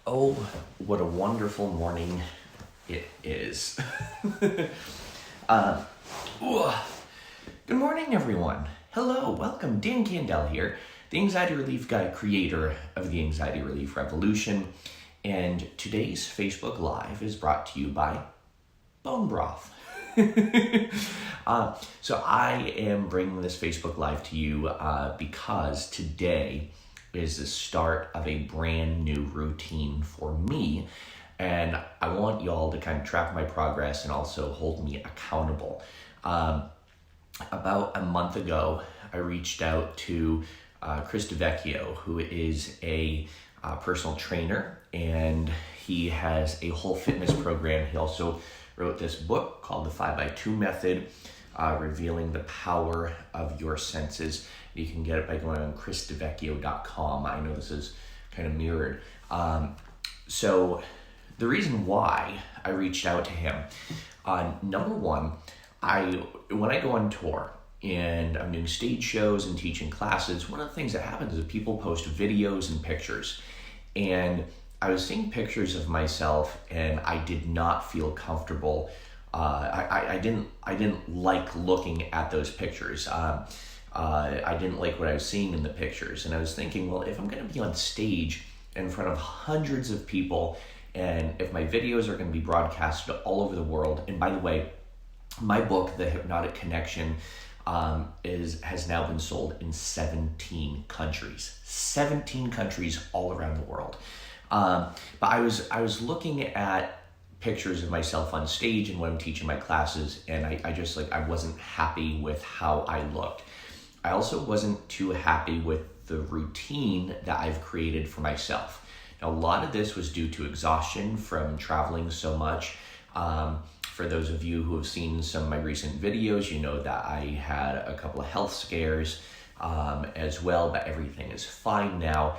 Oh, what a wonderful morning it is. uh, ooh. Good morning, everyone. Hello, welcome. Dan Candell here, the Anxiety Relief Guy, creator of the Anxiety Relief Revolution. And today's Facebook Live is brought to you by Bone Broth. So I am bringing this Facebook Live to you because today is the start of a brand new routine for me. And I want y'all to kind of track my progress and also hold me accountable. About a month ago, I reached out to Chris DeVecchio, who is a personal trainer, and he has a whole fitness program. He also wrote this book called The 5x2 Method, revealing the power of your senses. You can get it by going on chrisdevecchio.com. I know this is kind of mirrored. So the reason why I reached out to him, number one, when I go on tour and I'm doing stage shows and teaching classes, one of the things that happens is people post videos and pictures. And I was seeing pictures of myself and I did not feel comfortable. I didn't like looking at those pictures. I didn't like what I was seeing in the pictures. And I was thinking, well, if I'm going to be on stage in front of hundreds of people, and if my videos are going to be broadcasted all over the world, and by the way, my book, The Hypnotic Connection, has now been sold in 17 countries. 17 countries all around the world. But I was looking at pictures of myself on stage and when I'm teaching my classes, and I wasn't happy with how I looked. I also wasn't too happy with the routine that I've created for myself. Now, a lot of this was due to exhaustion from traveling so much. For those of you who have seen some of my recent videos, you know that I had a couple of health scares as well, but everything is fine now.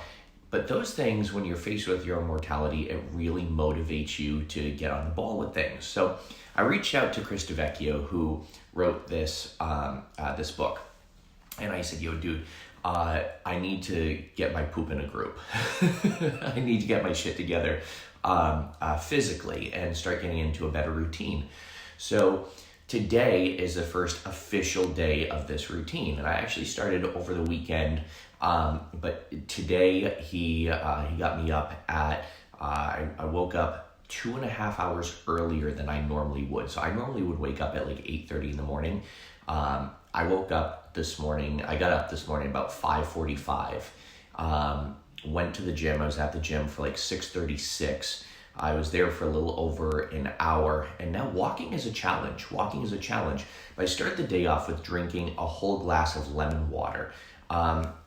But those things, when you're faced with your own mortality, it really motivates you to get on the ball with things. So I reached out to Chris DeVecchio, who wrote this book. And I said, yo, dude, I need to get my poop in a group. I need to get my shit together physically and start getting into a better routine. So today is the first official day of this routine. And I actually started over the weekend. But today he got me up at, I woke up 2.5 hours earlier than I normally would. So I normally would wake up at like 8:30 in the morning. I got up this morning about 5:45. Went to the gym. I was at the gym for like 6:36. I was there for a little over an hour, and now walking is a challenge. But I started the day off with drinking a whole glass of lemon water.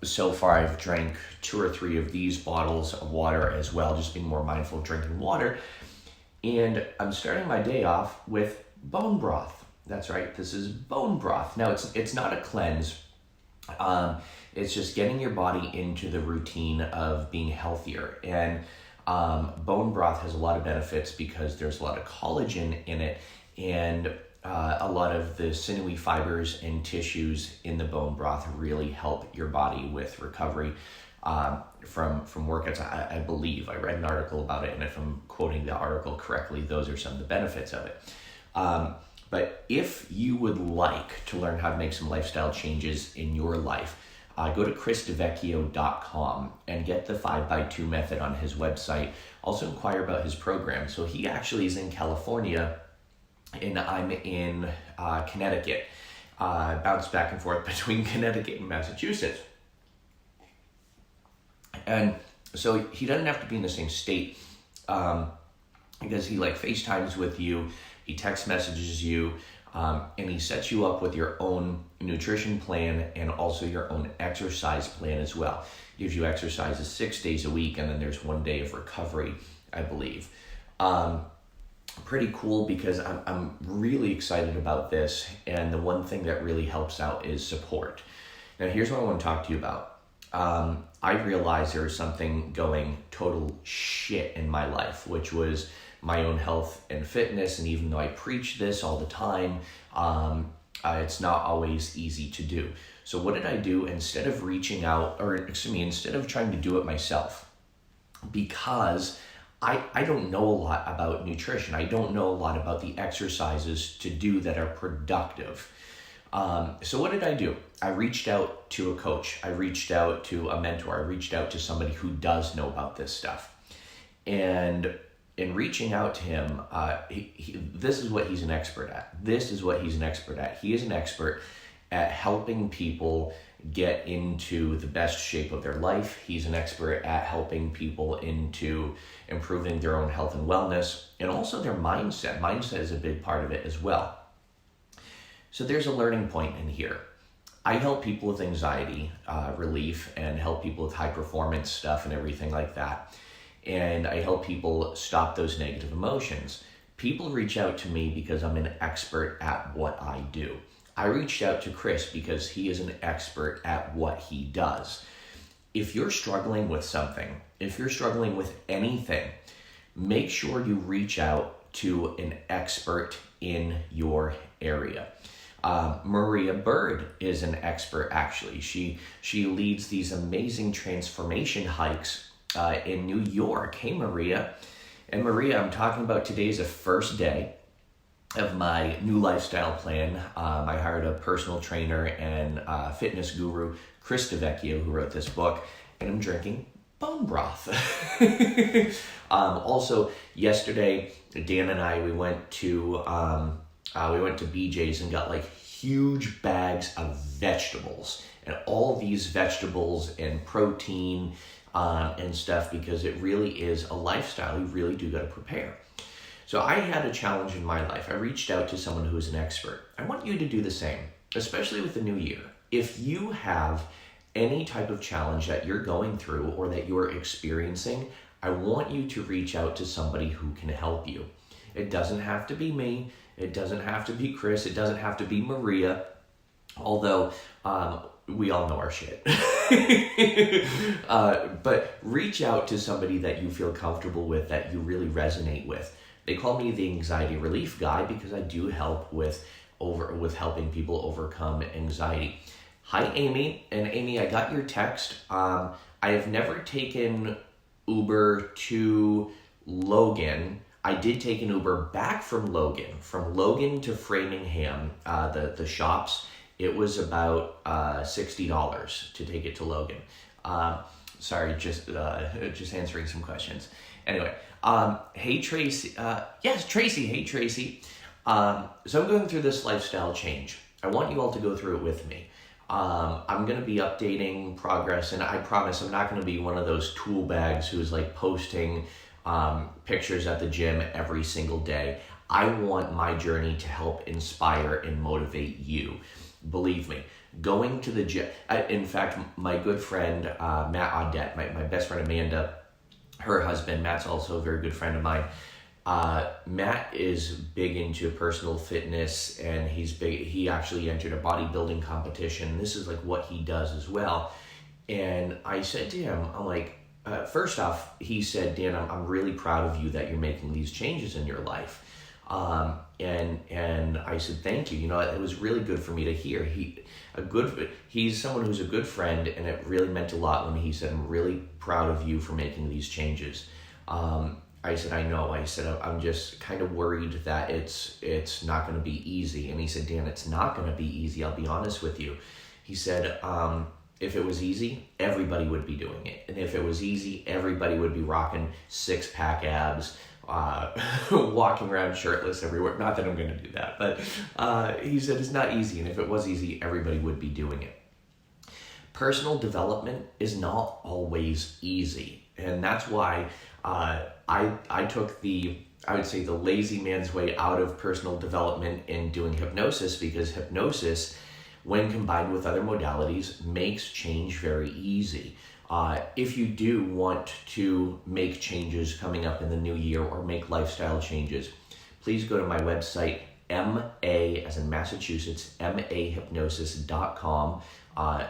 So far I've drank 2 or 3 of these bottles of water as well, just being more mindful of drinking water. And I'm starting my day off with bone broth. That's right, this is bone broth. Now it's not a cleanse. It's just getting your body into the routine of being healthier. And bone broth has a lot of benefits because there's a lot of collagen in it, and a lot of the sinewy fibers and tissues in the bone broth really help your body with recovery from workouts. I believe I read an article about it, and if I'm quoting the article correctly, those are some of the benefits of it. But if you would like to learn how to make some lifestyle changes in your life, go to chrisdevecchio.com and get the 5x2 method on his website. Also inquire about his program. So he actually is in California and I'm in Connecticut. I bounce back and forth between Connecticut and Massachusetts. And so he doesn't have to be in the same state because he FaceTimes with you. He text messages you, and he sets you up with your own nutrition plan and also your own exercise plan as well. Gives you exercises 6 days a week, and then there's 1 day of recovery, I believe. Pretty cool because I'm really excited about this, and the one thing that really helps out is support. Now, here's what I want to talk to you about. I realized there was something going total shit in my life, which was my own health and fitness. And even though I preach this all the time, it's not always easy to do. So what did I do? Instead of trying to do it myself, because I don't know a lot about nutrition. I don't know a lot about the exercises to do that are productive. So what did I do? I reached out to a coach. I reached out to a mentor. I reached out to somebody who does know about this stuff. And in reaching out to him, this is what he's an expert at. This is what he's an expert at. He is an expert at helping people get into the best shape of their life. He's an expert at helping people into improving their own health and wellness, and also their mindset. Mindset is a big part of it as well. So there's a learning point in here. I help people with anxiety relief and help people with high performance stuff and everything like that. And I help people stop those negative emotions. People reach out to me because I'm an expert at what I do. I reached out to Chris because he is an expert at what he does. If you're struggling with something, if you're struggling with anything, make sure you reach out to an expert in your area. Maria Bird is an expert, actually. She leads these amazing transformation hikes in New York. Hey, Maria. And Maria, I'm talking about today's the first day of my new lifestyle plan. I hired a personal trainer and fitness guru, Chris DeVecchio, who wrote this book, and I'm drinking bone broth. Also, yesterday, Dan and I, we went to BJ's and got like huge bags of vegetables, and all these vegetables and protein and stuff, because it really is a lifestyle. You really do got to prepare. So I had a challenge in my life. I reached out to someone who's an expert. I want you to do the same, especially with the new year. If you have any type of challenge that you're going through or that you're experiencing, I want you to reach out to somebody who can help you. It doesn't have to be me. It doesn't have to be Chris. It doesn't have to be Maria, although we all know our shit. But reach out to somebody that you feel comfortable with, that you really resonate with. They call me the anxiety relief guy because I do help with helping people overcome anxiety. Hi, Amy. And Amy, I got your text. I have never taken Uber to Logan. I did take an Uber back from Logan to Framingham, the shops. It was about $60 to take it to Logan. Sorry, just answering some questions. Anyway, hey Tracy. Yes, Tracy. Hey Tracy. So I'm going through this lifestyle change. I want you all to go through it with me. I'm going to be updating progress, and I promise I'm not going to be one of those tool bags who's like posting pictures at the gym every single day. I want my journey to help inspire and motivate you. Believe me, going to the gym. In fact, my good friend Matt Audette, my best friend Amanda, her husband, Matt's also a very good friend of mine. Matt is big into personal fitness, and he actually entered a bodybuilding competition. This is like what he does as well. And I said to him, I'm like, first off, he said, Dan, I'm really proud of you that you're making these changes in your life. And I said, thank you. You know, it was really good for me to hear. He's someone who's a good friend, and it really meant a lot when he said, I'm really proud of you for making these changes. I said, I know. I said, I'm just kind of worried that it's not going to be easy. And he said, Dan, it's not going to be easy. I'll be honest with you. He said, if it was easy, everybody would be doing it. And if it was easy, everybody would be rocking 6-pack abs, walking around shirtless everywhere. Not that I'm going to do that, but he said it's not easy. And if it was easy, everybody would be doing it. Personal development is not always easy. And that's why I took the lazy man's way out of personal development in doing hypnosis, because hypnosis, when combined with other modalities, makes change very easy. If you do want to make changes coming up in the new year or make lifestyle changes, please go to my website, MA, as in Massachusetts, mahypnosis.com.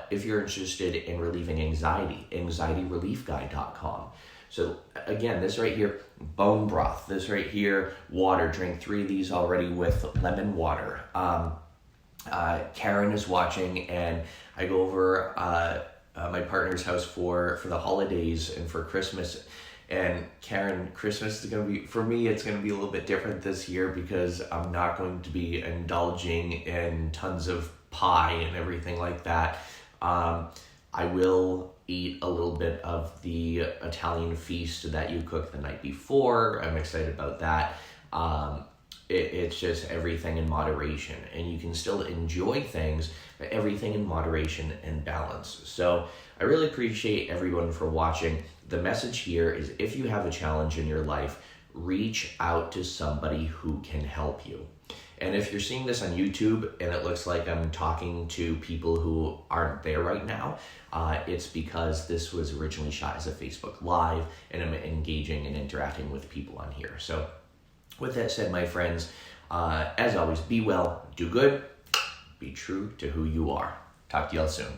If you're interested in relieving anxiety, anxietyreliefguy.com. So again, this right here, bone broth. This right here, water. Drink 3 of these already with lemon water. Karen is watching, and I go over my partner's house for the holidays and for Christmas, And Karen, Christmas is going to be, for me, it's going to be a little bit different this year because I'm not going to be indulging in tons of pie and everything like that. I will eat a little bit of the Italian feast that you cooked the night before. I'm excited about that. It's just everything in moderation, and you can still enjoy things, but everything in moderation and balance. So I really appreciate everyone for watching. The message here is, if you have a challenge in your life, reach out to somebody who can help you. And if you're seeing this on YouTube and it looks like I'm talking to people who aren't there right now, it's because this was originally shot as a Facebook Live, and I'm engaging and interacting with people on here. So with that said, my friends, as always, be well, do good, be true to who you are. Talk to y'all soon.